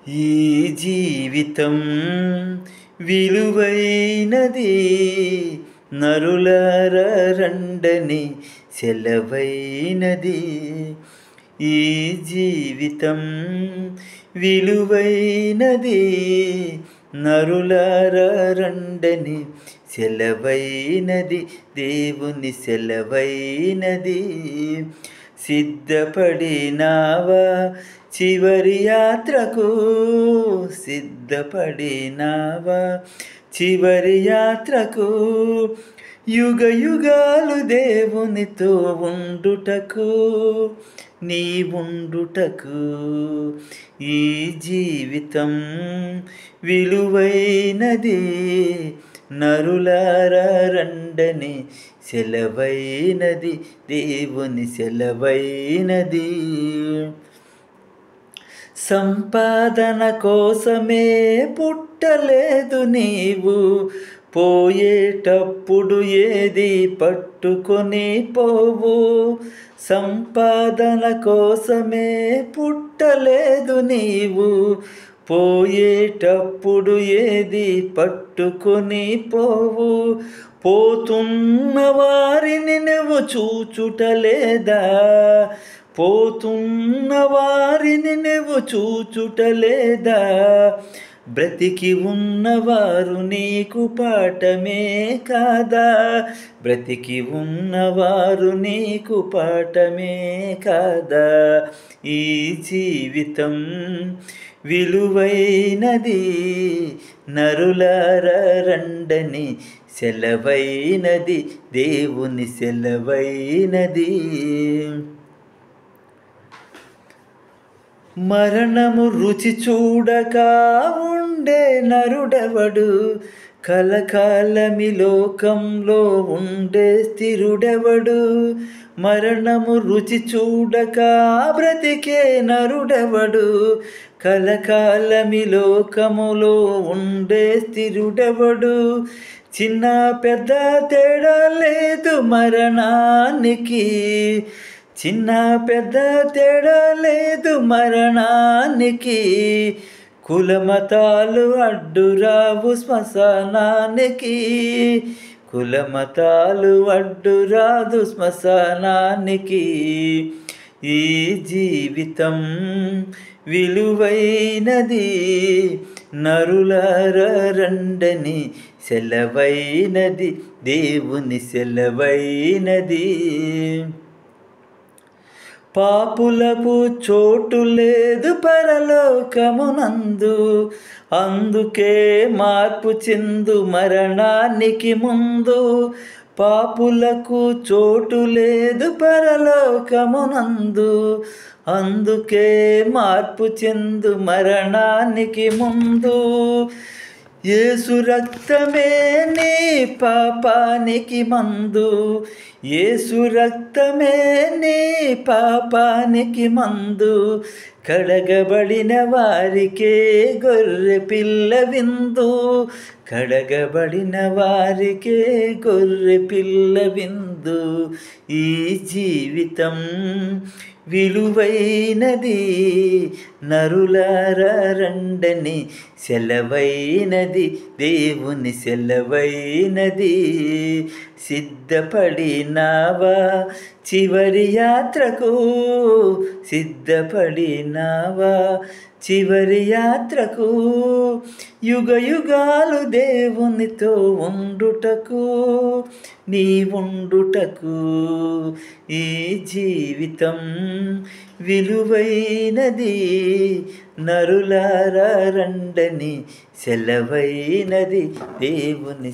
ఈ జీవితం విలువైనది, నరులారా రండని సెలవైనది. ఈ జీవితం విలువైనది, నరులారా రండని సెలవైనది, దేవుని సెలవైనది. సిద్ధపడినావా చివరి యాత్రకు, సిద్ధపడినావా చివరి యాత్రకు, యుగ యుగాలు దేవునితో ఉండుటకు, నీ ఉండుటకు. ఈ జీవితం విలువైనది, నరులారా రండని సెలవైనది, దేవుని సెలవైనది. సంపాదన కోసమే పుట్టలేదు నీవు, పోయేటప్పుడు ఏది పట్టుకొని పోవు. సంపాదన కోసమే పుట్టలేదు నీవు, పోయేటప్పుడు ఏది పట్టుకొని పోవు. పోతున్న వారిని నువ్వు చూచుటలేదా, పోతున్న వారిని నువ్వు చూచుటలేదా. బ్రతికి ఉన్నవారు నీకు పాఠమే కాదా, బ్రతికి ఉన్నవారు నీకు పాఠమే కాదా. ఈ జీవితం విలువైనది, నరులారా రండని సెలవైనది, దేవుని సెలవైనది. మరణము రుచి చూడక ఉండే నరుడెవడు, కలకాలమి లోకంలో ఉండే స్థిరుడెవడు. మరణము రుచి చూడక బ్రతికే నరుడెవడు, కలకాలమి లోకములో ఉండే స్థిరుడెవడు. చిన్న పెద్ద తేడా లేదు మరణానికి, చిన్న పెద్ద తేడా లేదు మరణానికి. కులమతాలు అడ్డురావు శ్మశానానికి, కులమతాలు అడ్డురాదు శ్మశానానికి. ఈ జీవితం విలువైనది, నరులారా రండని సెలవైనది, దేవుని సెలవైనది. పాపులకు చోటు లేదు పరలోకమునందు, అందుకే మార్పు చెందు మరణానికి ముందు. పాపులకు చోటు లేదు పరలోకమునందు, అందుకే మార్పు చెందు మరణానికి ముందు. యేసు రక్తమే నీ పాపానికి మందు, యేసు రక్తమే నీ పాపానికి మందు. కడగబడిన వారికే గొర్రె పిల్ల విందు, కడగబడిన వారికే గొర్రె పిల్ల విందు. ఈ జీవితం విలువైనది, నరులారా రండని సెలవైనది, దేవుని సెలవైనది. సిద్ధపడినావా చివరి యాత్రకు, సిద్ధపడినావా చివరి యాత్రకు, యుగ యుగాలు దేవునితో ఉండుటకు, నీ ఉండుటకు. ఈ జీవితం విలువైనది, నరులారా రండని సెలవైనది, దేవుని